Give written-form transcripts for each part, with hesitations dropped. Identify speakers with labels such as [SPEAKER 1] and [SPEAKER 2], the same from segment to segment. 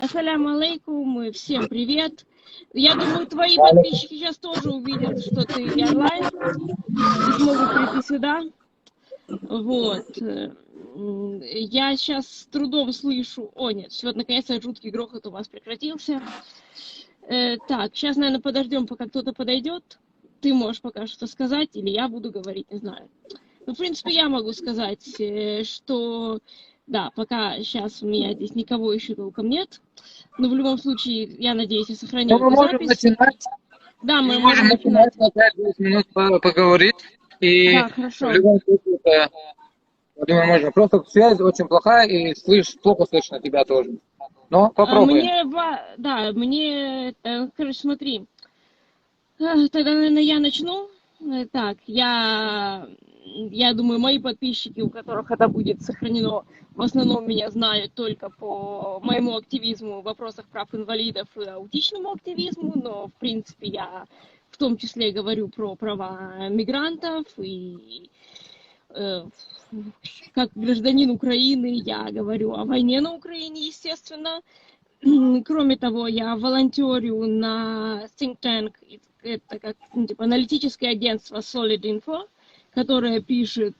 [SPEAKER 1] Ассаляму алейкум, всем привет. Я думаю, твои подписчики сейчас тоже увидят, что ты онлайн и смогут прийти сюда. Вот. Я сейчас с трудом слышу... О, нет, все, наконец-то жуткий грохот у вас прекратился. Так, сейчас, наверное, подождем, пока кто-то подойдет. Ты можешь пока что сказать, или я буду говорить, не знаю. Ну, в принципе, я могу сказать, что... Да, пока сейчас у меня здесь никого еще толком нет. Но в любом случае, я надеюсь, я сохраню
[SPEAKER 2] Ну, мы
[SPEAKER 1] эту
[SPEAKER 2] можем
[SPEAKER 1] запись.
[SPEAKER 2] начинать.
[SPEAKER 1] Да, мы
[SPEAKER 2] Мы
[SPEAKER 1] можем
[SPEAKER 2] можем
[SPEAKER 1] начинать.
[SPEAKER 2] начинать на 5-10 минут поговорить. И
[SPEAKER 1] Да,
[SPEAKER 2] в
[SPEAKER 1] хорошо.
[SPEAKER 2] любом случае, это, я думаю, можно. Просто связь очень плохая и плохо слышно тебя тоже. Но попробуем.
[SPEAKER 1] Короче, смотри. Тогда, наверное, я начну. Так, я думаю, мои подписчики, у которых это будет сохранено, в основном меня знают только по моему активизму в вопросах прав инвалидов и аутичному активизму, но, в принципе, я в том числе говорю про права мигрантов и э, как гражданин Украины я говорю о войне на Украине, естественно. Кроме того, я волонтерю на think tank, это как типа аналитическое агентство Solid Info, которое пишет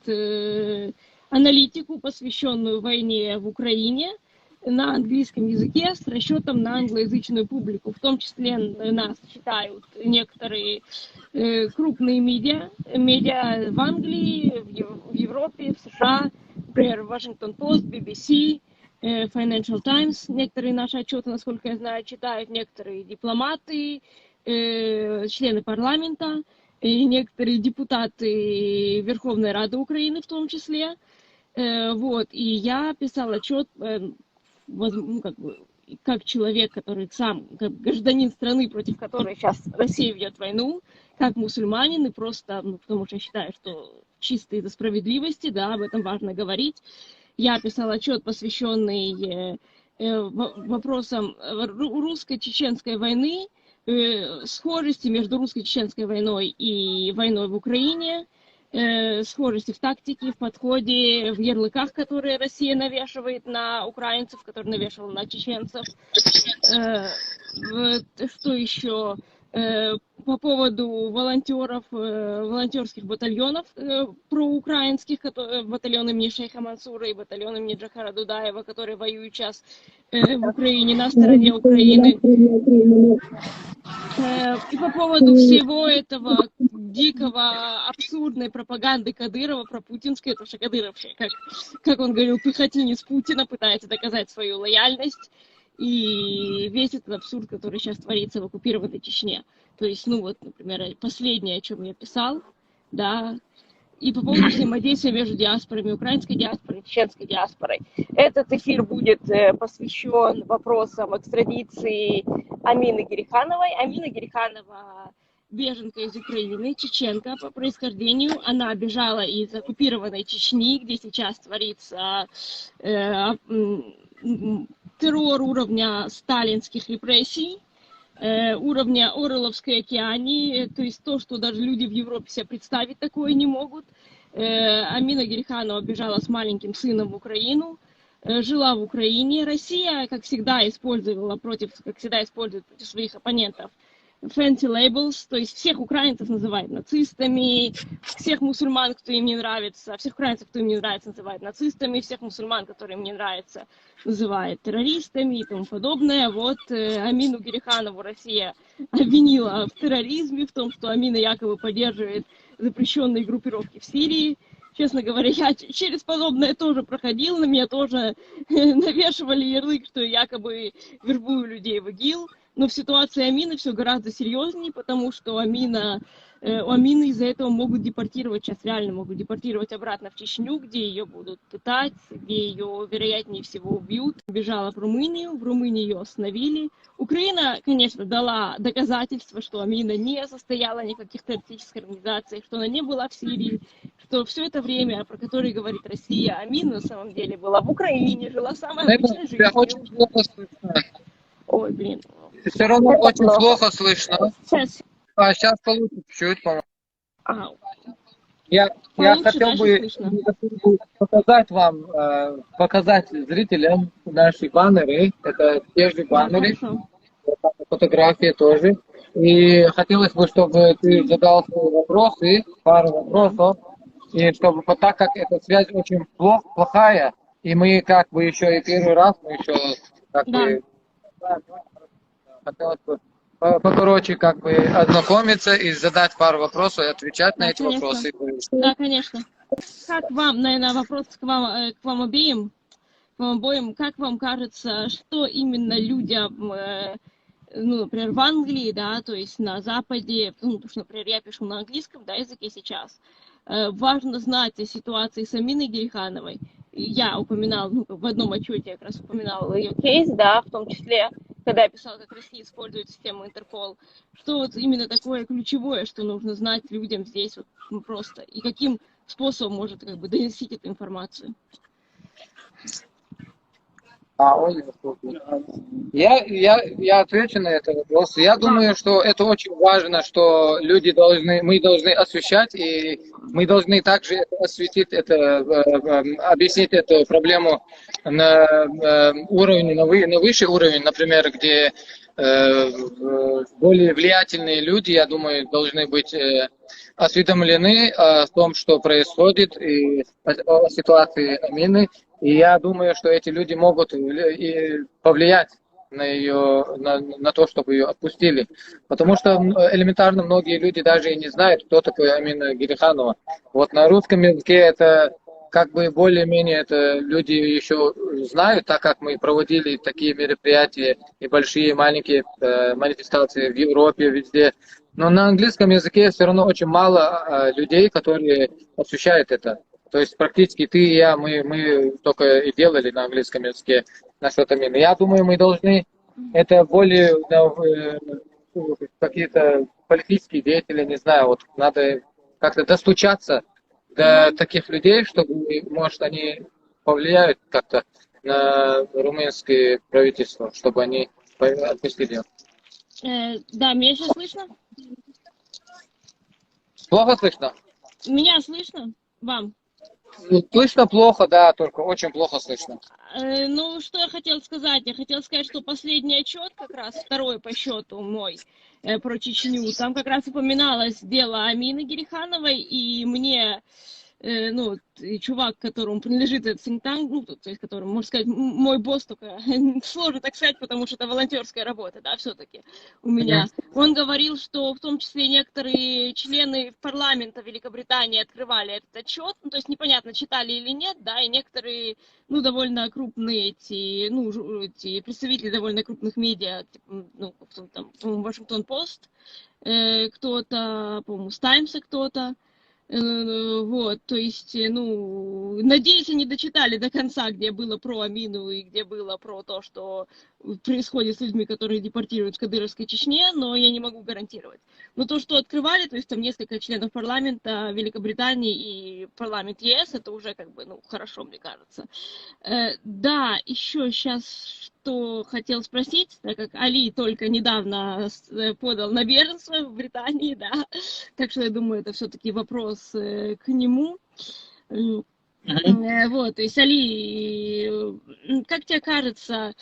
[SPEAKER 1] аналитику, посвященную войне в Украине, на английском языке с расчетом на англоязычную публику. В том числе нас читают некоторые крупные медиа в Англии, в Европе, в США, например, Washington Post, BBC, Financial Times. Некоторые наши отчеты, насколько я знаю, читают некоторые дипломаты, члены парламента, и некоторые депутаты Верховной Рады Украины в том числе. Вот, и я писала отчет, как человек, который сам, как гражданин страны, против которой сейчас Россия ведет войну, как мусульманин, и просто, потому что я считаю, что чисто из-за справедливости, да, об этом важно говорить. Я писала отчет, посвященный вопросам русско-чеченской войны, схожести между русско-чеченской войной и войной в Украине, схожести в тактике, в подходе, в ярлыках, которые Россия навешивает на украинцев, которые навешивала на чеченцев. Что еще? По поводу волонтеров, волонтерских батальонов проукраинских, батальон имени Шейха Мансура и батальон имени Джахара Дудаева, которые воюют сейчас в Украине, на стороне Украины. И по поводу всего этого дикого, абсурдной пропаганды Кадырова про путинское, потому что Кадыров, как он говорил, пехотинец Путина, пытается доказать свою лояльность. И весь этот абсурд, который сейчас творится в оккупированной Чечне. То есть, например, последнее, о чем я писал, да, и по поводу взаимодействия между диаспорами, украинской диаспорой и чеченской диаспорой. Этот эфир будет посвящен вопросам экстрадиции Амины Герихановой. Амина Гериханова беженка из Украины, чеченка по происхождению. Она бежала из оккупированной Чечни, где сейчас творится террор уровня сталинских репрессий, уровня Оруэлловской океании, то есть то, что даже люди в Европе себе представить такое не могут. Амина Гериханова бежала с маленьким сыном в Украину, жила в Украине. Россия, как всегда, использует против своих оппонентов fancy labels, то есть всех украинцев называют нацистами, всех мусульман, кто им не нравится, всех украинцев, кто им не нравится, называют нацистами, всех мусульман, которые им не нравятся, называют террористами и тому подобное. Вот Амину Гериханову Россия обвинила в терроризме, в том, что Амина якобы поддерживает запрещенные группировки в Сирии. Честно говоря, я через подобное тоже проходила, на меня тоже навешивали ярлык, что я якобы вербую людей в ИГИЛ. Но в ситуации Амины все гораздо серьезнее, потому что у Амины из-за этого могут депортировать, сейчас реально могут депортировать обратно в Чечню, где ее будут пытать, где ее, вероятнее всего, убьют. Бежала в Румынии ее остановили. Украина, конечно, дала доказательства, что Амина не состояла ни в каких террористических организациях, что она не была в Сирии, что все это время, про которое говорит Россия, Амина на самом деле была в Украине, жила самой обычной жизнью.
[SPEAKER 2] Тебя очень плохо слышно.
[SPEAKER 1] Ой, блин.
[SPEAKER 2] Все равно
[SPEAKER 1] Это
[SPEAKER 2] очень
[SPEAKER 1] плохо.
[SPEAKER 2] плохо слышно.
[SPEAKER 1] Сейчас.
[SPEAKER 2] А сейчас получше чуть-чуть, по-моему.
[SPEAKER 1] Ага.
[SPEAKER 2] Я
[SPEAKER 1] Получше,
[SPEAKER 2] хотел
[SPEAKER 1] дальше
[SPEAKER 2] бы
[SPEAKER 1] слышно.
[SPEAKER 2] показать вам, показать зрителям наши баннеры. Это те же
[SPEAKER 1] Да,
[SPEAKER 2] баннеры,
[SPEAKER 1] хорошо.
[SPEAKER 2] фотографии тоже. И хотелось бы, чтобы ты задал свои вопросы, пару
[SPEAKER 1] Да.
[SPEAKER 2] вопросов. И чтобы, так как эта связь очень плохая, и мы как бы еще и первый раз, мы еще как
[SPEAKER 1] Да.
[SPEAKER 2] бы хотелось бы покороче как бы ознакомиться и задать пару вопросов и отвечать на
[SPEAKER 1] Да,
[SPEAKER 2] эти
[SPEAKER 1] конечно.
[SPEAKER 2] вопросы.
[SPEAKER 1] Да, конечно. Как вам, наверное, вопрос к вам обеим, к вам обоим, как вам кажется, что именно людям, ну, например, в Англии, да, то есть на Западе, ну, потому что, например, я пишу на английском, да, языке сейчас, важно знать о ситуации с Аминой Герихановой. Я упоминала, ну, в одном отчете я как раз упоминала ее кейс, да, в том числе, когда я писала, как Россия использует систему Интерпол, что вот именно такое ключевое, что нужно знать людям здесь вот, ну, просто, и каким способом может как бы доносить эту информацию.
[SPEAKER 2] Ой, я отвечу на этот вопрос. Я
[SPEAKER 1] Да,
[SPEAKER 2] думаю, что это очень важно, что мы должны освещать, и мы должны также осветить объяснить эту проблему на уровне, на высший уровень, например, где более влиятельные люди, я думаю, должны быть осведомлены о том, что происходит, и о ситуации Амины. И я думаю, что эти люди могут и повлиять на ее, на то, чтобы ее отпустили. Потому что элементарно многие люди даже и не знают, кто такой Амина Гериханова. Вот на русском языке это как бы более-менее это люди еще знают, так как мы проводили такие мероприятия и большие, и маленькие манифестации в Европе, везде. Но на английском языке все равно очень мало людей, которые освещают это. То есть практически ты и я, мы только и делали на английском языке насчет Амины. Я думаю, мы должны это более какие-то политические деятели, не знаю, вот надо как-то достучаться до
[SPEAKER 1] ага.
[SPEAKER 2] таких людей, чтобы, может, они повлияют как-то на румынское правительство, чтобы они отпустили ее.
[SPEAKER 1] Да, меня сейчас слышно?
[SPEAKER 2] Плохо слышно?
[SPEAKER 1] Меня слышно? Вам?
[SPEAKER 2] Слышно плохо, да, только очень плохо слышно.
[SPEAKER 1] Ну, что я хотела сказать? Я хотела сказать, что последний отчет, как раз второй по счету мой, про Чечню, там как раз упоминалось дело Амины Герихановой, и мне, ну, и чувак, которому принадлежит этот think tank, ну, то есть, которому, можно сказать, мой босс, только сложно так сказать, потому что это волонтерская работа, да, все-таки у меня. Он говорил, что в том числе некоторые члены парламента Великобритании открывали этот отчет, ну, то есть непонятно, читали или нет, да, и некоторые, ну, довольно крупные эти, ну, эти представители довольно крупных медиа, типа, ну, там, по-моему, Вашингтон Пост, кто-то, по-моему, с Таймса кто-то, вот, то есть, ну, надеюсь, они дочитали до конца, где было про Амину и где было про то, что происходит с людьми, которые депортируют в Кадыровской Чечне, но я не могу гарантировать. Но то, что открывали, то есть там несколько членов парламента Великобритании и парламент ЕС, это уже как бы, ну, хорошо, мне кажется. Да, еще сейчас что хотел спросить, так как Али только недавно подал на беженство в Британии, да, так что я думаю, это все-таки вопрос к нему. Вот, то есть, Али, как тебе кажется,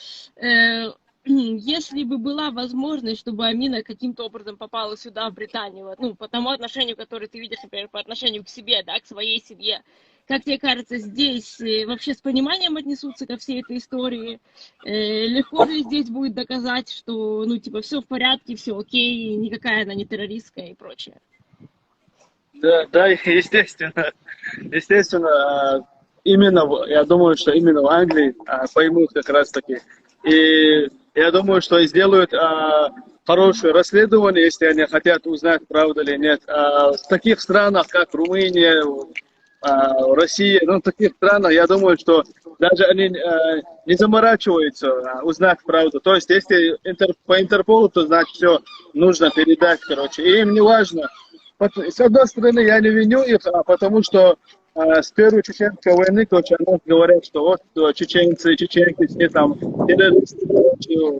[SPEAKER 1] если бы была возможность, чтобы Амина каким-то образом попала сюда, в Британию, вот, ну, по тому отношению, которое ты видишь, например, по отношению к себе, да, к своей семье, как тебе кажется, здесь вообще с пониманием отнесутся ко всей этой истории? Легко ли здесь будет доказать, что, ну, типа, все в порядке, все окей, никакая она не террористка и прочее?
[SPEAKER 3] Да, да, естественно. Естественно, именно, я думаю, что именно в Англии поймут как раз таки. И я думаю, что сделают хорошее расследование, если они хотят узнать, правда или нет. В таких странах, как Румыния, Россия, ну, в таких странах, я думаю, что даже они не заморачиваются узнать правду. То есть, если по Интерполу, то значит все нужно передать, короче. И им не важно. С одной стороны, я не виню их, потому что с первой чеченской войны, короче, они говорят, что вот чеченцы, чеченки, все там террористы, короче,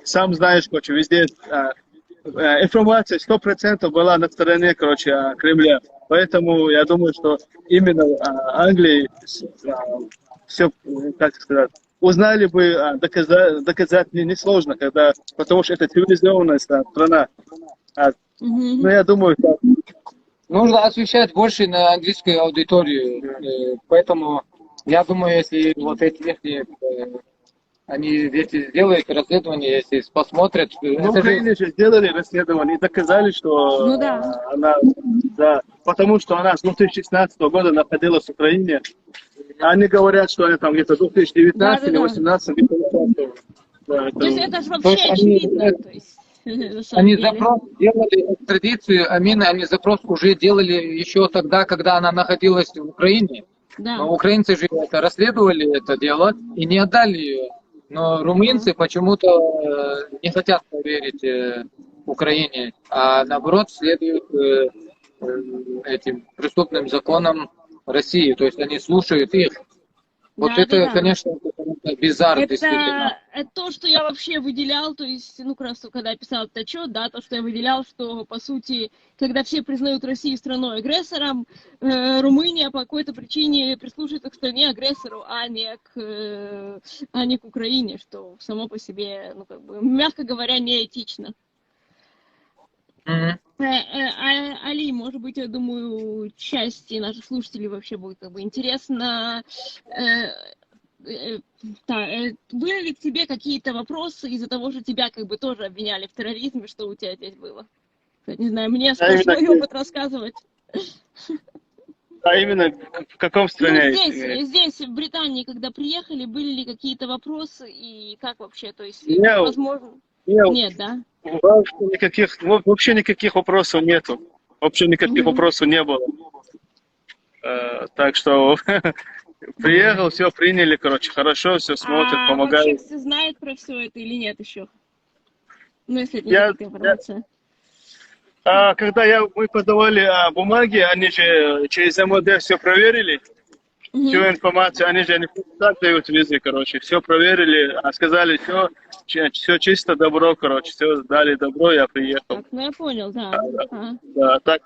[SPEAKER 3] сам знаешь, короче, везде информация 100% была на стороне, короче, Кремля. Поэтому я думаю, что именно в Англии все, как сказать, узнали бы, доказать несложно, потому что это цивилизованная страна. Но я думаю, так.
[SPEAKER 2] Нужно освещать больше на английскую аудиторию. Поэтому я думаю, если вот эти они эти сделают расследование, если посмотрят.
[SPEAKER 3] В Украине же сделали расследование и доказали, что
[SPEAKER 1] Ну да.
[SPEAKER 3] она, да, потому что она с 2016 года находилась в Украине. Они говорят, что она там где-то 2019 или 2018 да,
[SPEAKER 1] То есть это же
[SPEAKER 2] То есть
[SPEAKER 1] вообще
[SPEAKER 2] они-
[SPEAKER 1] очевидно. То есть, на самом
[SPEAKER 2] Они
[SPEAKER 1] деле.
[SPEAKER 2] запрос делали экстрадицию Амины, они запрос уже делали еще тогда, когда она находилась в Украине.
[SPEAKER 1] Да.
[SPEAKER 2] Но украинцы же это расследовали это дело и не отдали ее. Но румынцы почему-то не хотят поверить Украине, а наоборот следуют этим преступным законам России. То есть они слушают их. Вот
[SPEAKER 1] Да,
[SPEAKER 2] это,
[SPEAKER 1] да, да.
[SPEAKER 2] конечно, bizarre, действительно.
[SPEAKER 1] Это то, что я вообще выделял, то есть, ну, как раз когда я писал этот отчет, да, то, что я выделял, что, по сути, когда все признают Россию страной-агрессором, Румыния по какой-то причине прислушивается к стране-агрессору, а не к Украине, что само по себе, ну, как бы, мягко говоря, неэтично.
[SPEAKER 2] Мгм.
[SPEAKER 1] Али, может быть, я думаю, части наших слушателей вообще будет как бы интересно. Были ли к тебе какие-то вопросы из-за того, что тебя как бы тоже обвиняли в терроризме, что у тебя здесь было? Не знаю, мне свой опыт рассказывать.
[SPEAKER 3] А именно в каком стране?
[SPEAKER 1] Ну, здесь, в Британии, когда приехали, были ли какие-то вопросы и как вообще, то есть,
[SPEAKER 3] Нет,
[SPEAKER 1] возможно...
[SPEAKER 3] Нет,
[SPEAKER 1] Нет, да?
[SPEAKER 3] Вообще никаких вопросов нету. Вообще никаких вопросов не было. Так что приехал, все приняли, короче, хорошо, все смотрят,
[SPEAKER 1] вообще
[SPEAKER 3] помогают.
[SPEAKER 1] все знают про все это или нет еще? Ну, если это не какая-то информация.
[SPEAKER 3] Когда мы подавали бумаги, они же через МВД все проверили, всю информацию, они же не так дают визы, короче, все проверили, сказали, все чисто, добро, короче, все дали добро, я приехал.
[SPEAKER 1] Так, ну я понял, да.
[SPEAKER 3] Да, так,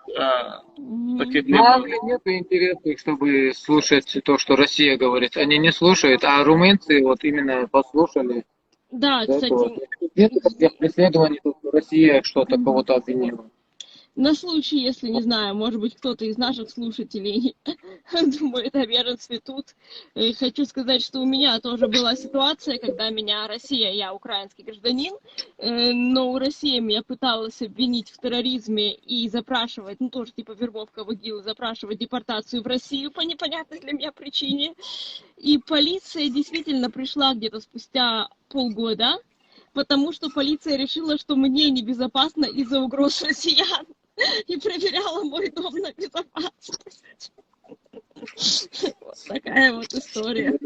[SPEAKER 3] таких не
[SPEAKER 2] Ну,
[SPEAKER 3] было.
[SPEAKER 2] Англии нет интереса, чтобы слушать то, что Россия говорит. Они не слушают, а румынцы вот именно послушали.
[SPEAKER 1] Да, кстати.
[SPEAKER 2] Нет таких преследований, что Россия что-то кого-то обвинила.
[SPEAKER 1] На случай, если, не знаю, может быть, кто-то из наших слушателей думает о беженстве тут. Хочу сказать, что у меня тоже была ситуация, когда Россия, я украинский гражданин, но у России меня пыталась обвинить в терроризме и запрашивать, ну тоже типа вербовка в ИГИЛ, запрашивать депортацию в Россию по непонятной для меня причине. И полиция действительно пришла где-то спустя полгода, потому что полиция решила, что мне небезопасно из-за угроз россиян. И проверяла мой дом на безопасность. Вот такая вот история.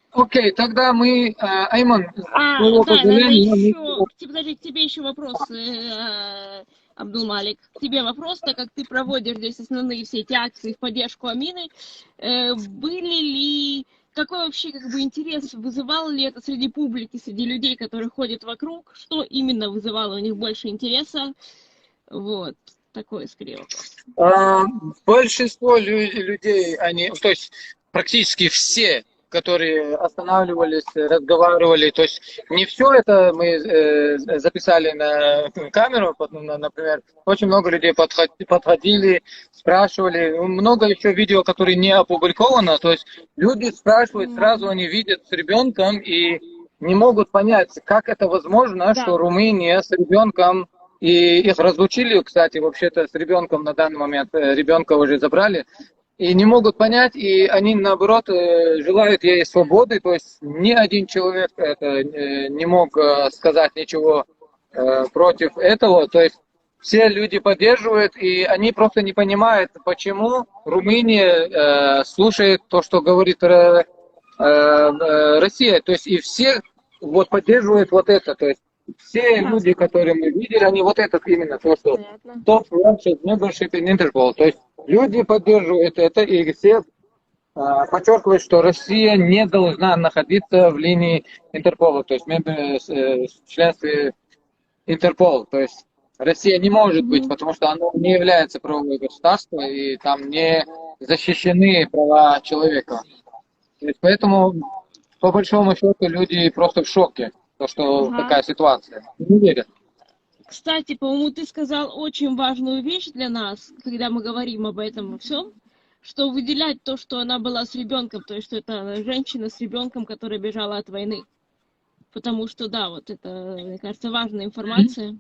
[SPEAKER 2] Окей, тогда мы, Айман,
[SPEAKER 1] подожди, к тебе еще вопрос, Абдулмалик. К тебе вопрос, так как ты проводишь здесь основные все эти акции в поддержку Амины. Какой вообще как бы интерес, вызывало ли это среди публики, среди людей, которые ходят вокруг? Что именно вызывало у них больше интереса? Вот, такой скорее вопрос.
[SPEAKER 2] Большинство людей, то есть практически все, которые останавливались, разговаривали, то есть не все это мы записали на камеру, например, очень много людей подходили, спрашивали, много еще видео, которые не опубликовано, то есть люди спрашивают, сразу они видят с ребенком и не могут понять, как это возможно, что Румыния с ребенком, и их разлучили, кстати, вообще-то с ребенком на данный момент, ребенка уже забрали, и не могут понять, и они, наоборот, желают ей свободы, то есть ни один человек не мог сказать ничего против этого, то есть все люди поддерживают, и они просто не понимают, почему Румыния слушает то, что говорит Россия, то есть и все вот поддерживают вот это, то есть все люди, которые мы видели, они вот это именно то, что top ranches membership in Interpol. То есть люди поддерживают это, и все подчеркивают, что Россия не должна находиться в линии Интерпола, то есть в членстве Интерпол. То есть Россия не может быть,
[SPEAKER 1] Мгм.
[SPEAKER 2] потому что оно не является правовым государством, и там не защищены права человека. То есть поэтому, по большому счету, люди просто в шоке, то, что
[SPEAKER 1] Ага.
[SPEAKER 2] такая ситуация. Не верят.
[SPEAKER 1] Кстати, по-моему, ты сказал очень важную вещь для нас, когда мы говорим об этом всем, что выделять то, что она была с ребенком, то есть что это женщина с ребенком, которая бежала от войны. Потому что, да, вот это, мне кажется, важная информация.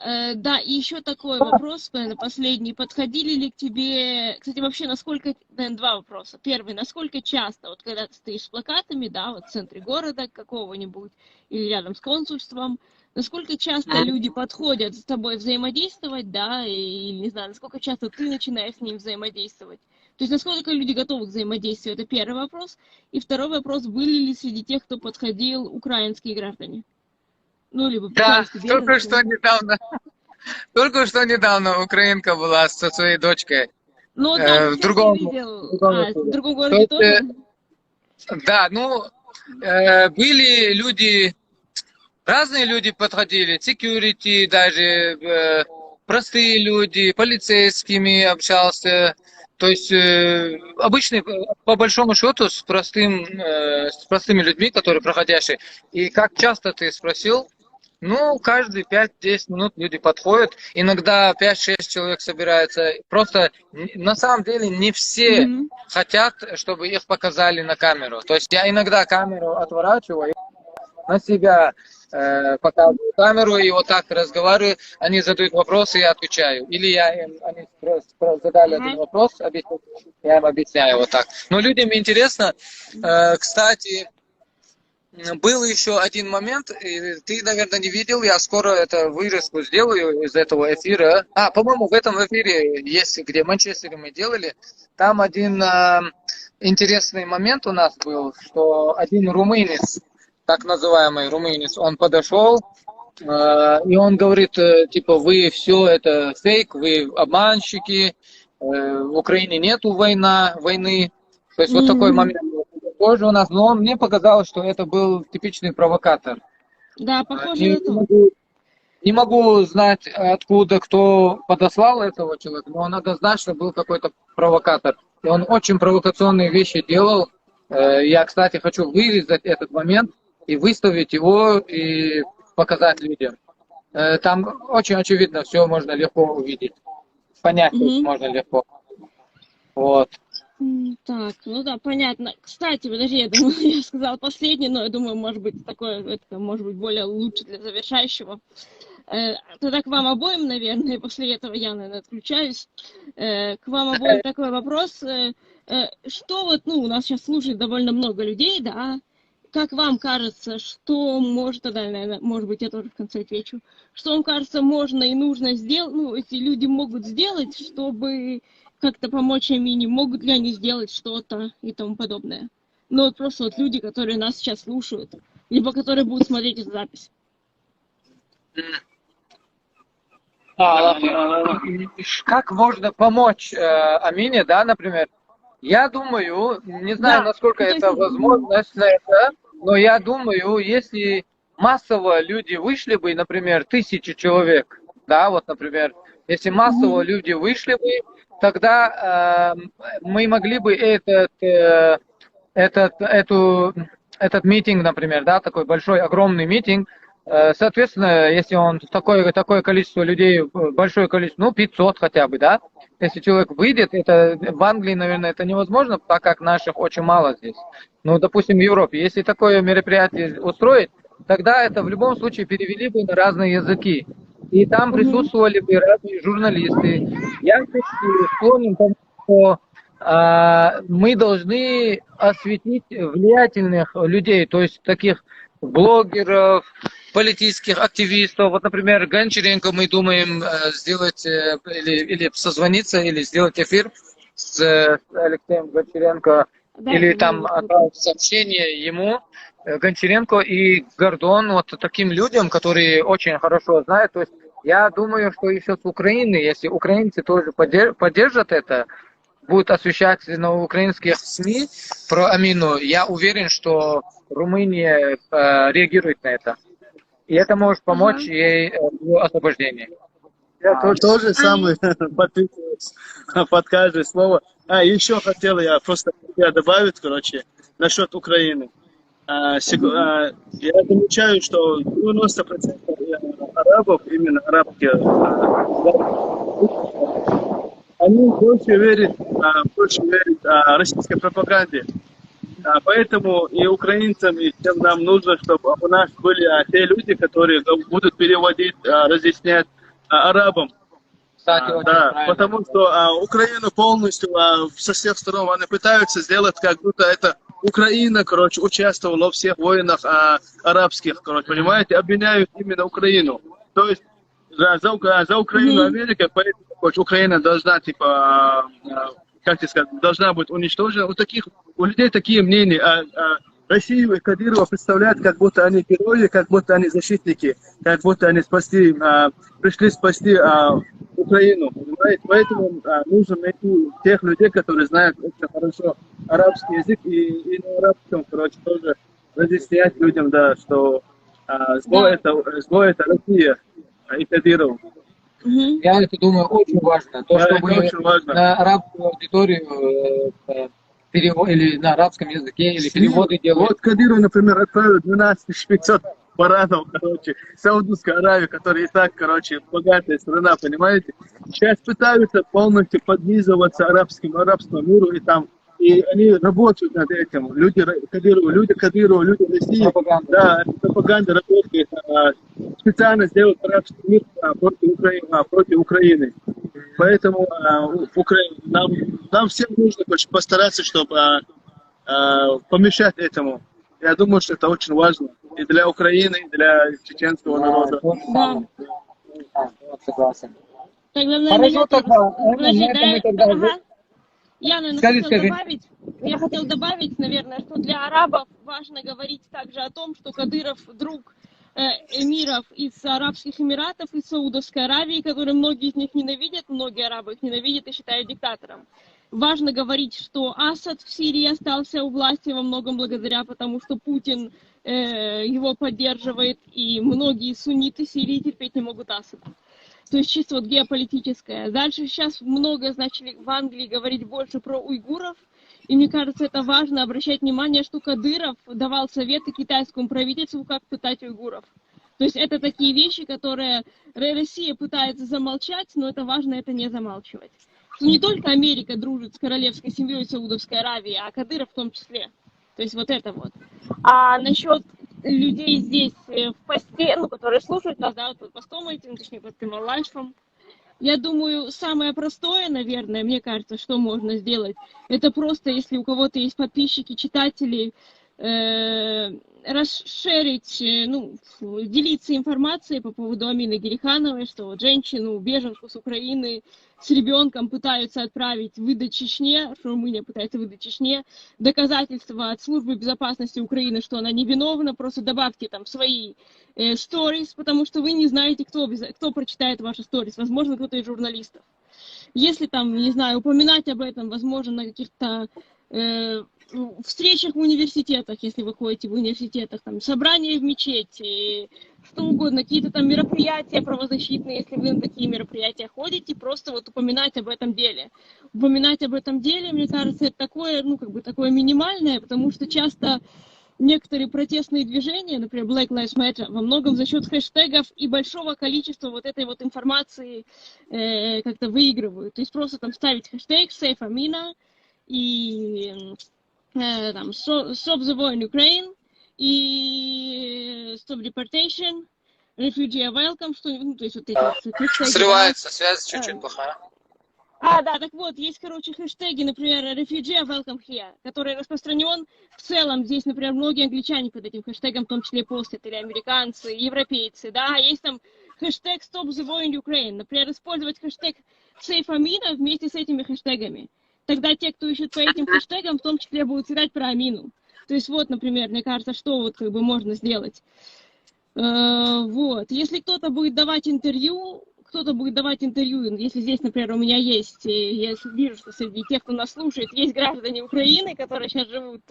[SPEAKER 1] Да, и еще такой вопрос, наверное, последний. Подходили ли к тебе, кстати, вообще, насколько, наверное, два вопроса. Первый, насколько часто, вот когда ты стоишь с плакатами, да, вот в центре города какого-нибудь или рядом с консульством, насколько часто люди подходят с тобой взаимодействовать, да, и, не знаю, насколько часто ты начинаешь с ним взаимодействовать. То есть, насколько люди готовы к взаимодействию, это первый вопрос. И второй вопрос, были ли среди тех, кто подходил, украинские граждане? Ну, либо
[SPEAKER 2] Да,
[SPEAKER 1] украинские беженцы.
[SPEAKER 2] только что недавно украинка была со своей дочкой
[SPEAKER 1] Ну да,
[SPEAKER 2] в
[SPEAKER 1] сейчас я
[SPEAKER 2] другом,
[SPEAKER 1] видел.
[SPEAKER 2] в
[SPEAKER 1] В
[SPEAKER 2] городе.
[SPEAKER 1] другом
[SPEAKER 2] То
[SPEAKER 1] городе
[SPEAKER 2] есть,
[SPEAKER 1] тоже?
[SPEAKER 2] да, ну, были люди, разные люди подходили, security даже, простые люди, полицейскими общался. То есть обычный, по большому счету, с простыми людьми, которые проходящие. И как часто ты спросил, ну, каждые 5-10 минут люди подходят. Иногда 5-6 человек собираются. Просто на самом деле не все
[SPEAKER 1] Мгм.
[SPEAKER 2] хотят, чтобы их показали на камеру. То есть я иногда камеру отворачиваю, на себя показываю камеру и вот так разговариваю. Они задают вопросы, я отвечаю. Или они задали один
[SPEAKER 1] Ага.
[SPEAKER 2] вопрос, я им объясняю вот так. Но людям интересно. Кстати, был еще один момент, и ты, наверное, не видел, я скоро это вырезку сделаю из этого эфира. По-моему, в этом эфире есть, где в Манчестере мы делали, там один интересный момент у нас был, что один румынец, так называемый румынец, он подошел, и он говорит, типа, вы все это фейк, вы обманщики, в Украине нету войны. То есть вот такой
[SPEAKER 1] Мгм.
[SPEAKER 2] момент тоже у нас, но мне показалось, что это был типичный провокатор.
[SPEAKER 1] Да, похоже
[SPEAKER 2] Не,
[SPEAKER 1] на
[SPEAKER 2] не
[SPEAKER 1] то.
[SPEAKER 2] могу, не могу знать, откуда, кто подослал этого человека, но он однозначно был какой-то провокатор. И он очень провокационные вещи делал. Я, кстати, хочу вырезать этот момент и выставить его и показать людям. Там очень очевидно, все можно легко увидеть. Понять
[SPEAKER 1] Мгм.
[SPEAKER 2] можно легко. Вот.
[SPEAKER 1] Так, ну да, понятно. Кстати, подожди, я думаю, я сказала последний, но я думаю, может быть, такое, это может быть более лучше для завершающего. Тогда к вам обоим, наверное, после этого я, наверное, отключаюсь. К вам обоим такой вопрос. Что вот, ну, у нас сейчас слушает довольно много людей, да? Как вам кажется, что может, тогда, наверное, может быть, я тоже в конце отвечу, что вам кажется, можно и нужно сделать, ну, эти люди могут сделать, чтобы как-то помочь Амине, могут ли они сделать что-то и тому подобное? Ну, вот просто вот люди, которые нас сейчас слушают, либо которые будут смотреть эту запись.
[SPEAKER 2] Как можно помочь Амине, да, например? Я думаю, не знаю,
[SPEAKER 1] Да,
[SPEAKER 2] насколько
[SPEAKER 1] ну, то есть,
[SPEAKER 2] это возможность, но я думаю, если массово люди вышли бы, например, 1000 человек, да, вот, например, если массово люди вышли бы, тогда мы могли бы этот митинг, например, да, такой большой, огромный митинг, соответственно, если он такое количество людей, большое количество, ну, 500 хотя бы, да, если человек выйдет, это в Англии, наверное, это невозможно, так как наших очень мало здесь. Ну, допустим, в Европе, если такое мероприятие устроить, тогда это в любом случае перевели бы на разные языки. И там присутствовали бы разные журналисты. Я все-таки склонен к тому, что мы должны осветить влиятельных людей, то есть таких блогеров, политических активистов. Вот, например, Гончаренко мы думаем сделать или созвониться, или сделать эфир с Алексеем Гончаренко,
[SPEAKER 1] да,
[SPEAKER 2] или
[SPEAKER 1] это было
[SPEAKER 2] там
[SPEAKER 1] бы круто.
[SPEAKER 2] отправить сообщение ему, Гончаренко и Гордон, вот таким людям, которые очень хорошо знают. То есть я думаю, что еще с Украины, если украинцы тоже поддержат это, будет освещать на украинских СМИ про Амину, я уверен, что Румыния реагирует на это. и это может помочь
[SPEAKER 1] Ага.
[SPEAKER 2] ей в освобождении.
[SPEAKER 3] Я тоже самый подписываюсь под каждое слово. Еще хотел я просто добавить, короче, насчет Украины. Я замечаю, что 90% арабов, именно арабские, они больше верят российской пропаганде. Поэтому и украинцам, и всем нам нужно, чтобы у нас были те люди, которые будут переводить, разъяснять арабам.
[SPEAKER 2] Кстати, очень
[SPEAKER 3] Да,
[SPEAKER 2] правильно.
[SPEAKER 3] потому что Украину полностью со всех сторон они пытаются сделать, как будто это Украина, короче, участвовала во всех войнах арабских, короче, понимаете, обвиняют именно Украину. То есть за Украину Америка, поэтому короче, Украина должна, типа, как тебе сказать, должна быть уничтожена. У людей такие мнения. Россию и Кадырова представляют, как будто они герои, как будто они защитники, как будто они пришли спасти Украину, понимаете? Поэтому нужно найти тех людей, которые знают очень хорошо арабский язык и на арабском, короче, тоже разъяснять людям, да, что зло это Россия и Кадыров.
[SPEAKER 2] Я это думаю очень важно. То,
[SPEAKER 3] Да,
[SPEAKER 2] чтобы
[SPEAKER 3] это очень важно.
[SPEAKER 2] на арабскую аудиторию или на арабском языке, или переводы делают.
[SPEAKER 3] Вот Кадыров, например, отправил 12 500 баранов, короче, Саудовской Аравии, которая и так, короче, богатая страна, понимаете? Сейчас пытаются полностью поднизываться арабскому миру, и они работают над этим. Люди Кадырова, люди России.
[SPEAKER 2] Пропаганда.
[SPEAKER 3] Да, пропаганда работает. Специально сделать арабский мир против Украины. Поэтому нам всем нужно постараться, чтобы помешать этому. Я думаю, что это очень важно и для Украины, и для чеченского народа.
[SPEAKER 1] Да.
[SPEAKER 2] Согласен.
[SPEAKER 1] Тогда, наверное,
[SPEAKER 2] Хорошо, тогда.
[SPEAKER 1] Подожди,
[SPEAKER 2] На этом мы тогда
[SPEAKER 1] Я, наверное,
[SPEAKER 2] Скажи.
[SPEAKER 1] хотел добавить, наверное, что для арабов важно говорить также о том, что Кадыров друг эмиров из Арабских Эмиратов, из Саудовской Аравии, которые многие из них ненавидят, многие арабы их ненавидят и считают диктатором. Важно говорить, что Асад в Сирии остался у власти во многом благодаря, потому что Путин его поддерживает, и многие сунниты Сирии терпеть не могут Асада. То есть чисто вот геополитическое. Дальше сейчас много начали в Англии говорить больше про уйгуров. И мне кажется, это важно обращать внимание, что Кадыров давал советы китайскому правительству, как пытать уйгуров. То есть это такие вещи, которые Россия пытается замолчать, но это важно это не замалчивать. Что не только Америка дружит с королевской семьей Саудовской Аравии, а Кадыров в том числе. То есть вот это вот. А насчет людей здесь в посте, которые слушают нас, да, под постом этим, точнее, под прямым лайфом, я думаю, самое простое, наверное, мне кажется, что можно сделать, это просто, если у кого-то есть подписчики, читатели, расширить, делиться информацией по поводу Амины Герихановой, что вот женщину, беженку с Украины с ребенком пытаются отправить выдать Чечне, что Румыния пытается выдать Чечне, доказательства от Службы безопасности Украины, что она невиновна, просто добавьте там свои сторис, потому что вы не знаете, кто прочитает ваши сторис, возможно, кто-то из журналистов. Если там, не знаю, упоминать об этом, возможно, на каких-то встречах в университетах, если вы ходите в университетах, там, собрания в мечети, что угодно, какие-то там мероприятия правозащитные, если вы на такие мероприятия ходите, просто вот упоминать об этом деле. Упоминать об этом деле, мне кажется, это такое, такое минимальное, потому что часто некоторые протестные движения, например, Black Lives Matter, во многом за счет хэштегов и большого количества вот этой вот информации как-то выигрывают. То есть просто там ставить хэштег Save Amina и там Stop the War in Ukraine и Stop Deportation, Refugee are Welcome, что, то есть вот эти хэштеги.
[SPEAKER 2] Срывается связь, чуть-чуть плохая.
[SPEAKER 1] Да, так вот, есть, хэштеги, например, Refugee are Welcome Here, который распространен в целом. Здесь, например, многие англичане под этим хэштегом, в том числе постят, или американцы, европейцы, да, есть там хэштег Stop the War in Ukraine, например, использовать хэштег Save Amina вместе с этими хэштегами. Тогда те, кто ищет по этим хэштегам, в том числе будут читать про Амину. То есть вот, например, мне кажется, что вот можно сделать. Вот. Если кто-то будет давать интервью, кто-то будет давать интервью, если здесь, например, у меня есть, я вижу, что среди тех, кто нас слушает, есть граждане Украины, которые сейчас живут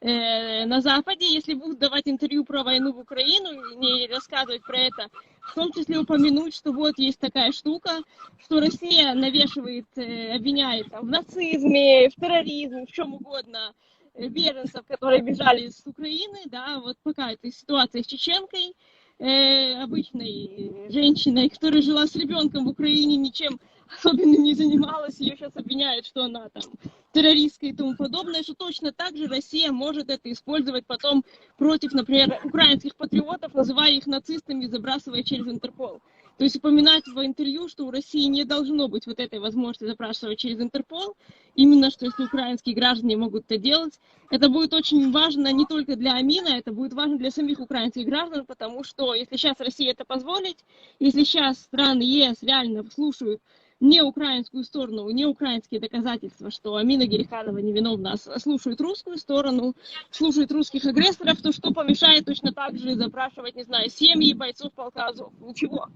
[SPEAKER 1] на Западе, если будут давать интервью про войну в Украину, не рассказывать про это, в том числе упомянуть, что вот есть такая штука, что Россия навешивает, обвиняет там, в нацизме, в терроризме, в чем угодно, беженцев, которые бежали с Украины, да, вот пока эта ситуация с чеченкой, обычной женщиной, которая жила с ребенком в Украине, ничем особенным не занималась, ее сейчас обвиняют, что она там террористка и тому подобное, что точно так же Россия может это использовать потом против, например, украинских патриотов, называя их нацистами и забрасывая через Интерпол. То есть упоминать в интервью, что у России не должно быть вот этой возможности запрашивать через Интерпол, именно что если украинские граждане могут это делать, это будет очень важно не только для Амина, это будет важно для самих украинских граждан, потому что если сейчас Россия это позволит, если сейчас страны ЕС реально слушают не украинскую сторону, не украинские доказательства, что Амина Гериханова невиновна, а слушают русскую сторону, слушают русских агрессоров, то что помешает точно так же запрашивать, не знаю, семьи бойцов полка Азов? Ничего.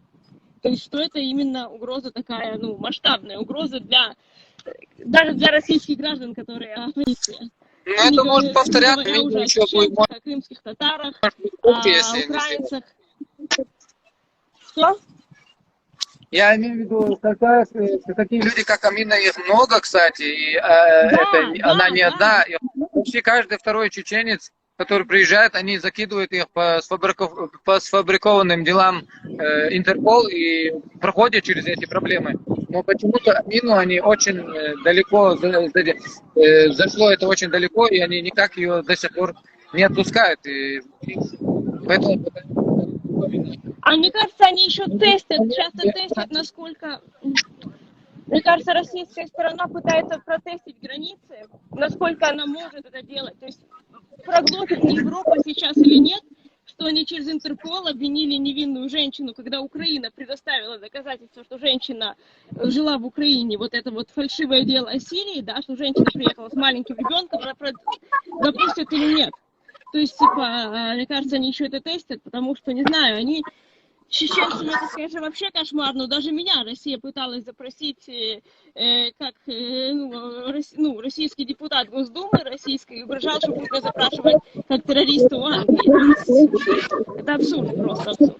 [SPEAKER 1] То есть, что это именно угроза такая, ну, масштабная угроза даже для российских граждан, которые оппозиция.
[SPEAKER 2] Ну, это может повторяться,
[SPEAKER 1] уже о
[SPEAKER 2] еще будет,
[SPEAKER 1] чеченцах, о крымских татарах,
[SPEAKER 2] если
[SPEAKER 1] о украинцах. Что?
[SPEAKER 2] я имею в виду, такие люди, как Амина, их много, кстати, и она не одна. И почти каждый второй чеченец, который приезжает, они закидывают их по сфабрикованным делам Интерпол и проходят через эти проблемы. Но почему-то Амину они очень далеко, зашло это очень далеко, и они никак ее до сих пор не отпускают. И поэтому...
[SPEAKER 1] А мне кажется, они еще часто тестят, насколько... Мне кажется, российская сторона пытается протестить границы, насколько она может это делать. То есть проглотит ли Европа сейчас или нет, что они через Интерпол обвинили невинную женщину, когда Украина предоставила доказательства, что женщина жила в Украине, вот это вот фальшивое дело о Сирии, да, что женщина приехала с маленьким ребенком, она допустят или нет. То есть, типа, мне кажется, они еще это тестят, потому что, не знаю, они... Чеченцам это, конечно, вообще кошмар, но даже меня Россия пыталась запросить, как российский депутат Госдумы российской, и угрожал, что будет меня запрашивать как террориста в Англии. Это абсурд, просто абсурд.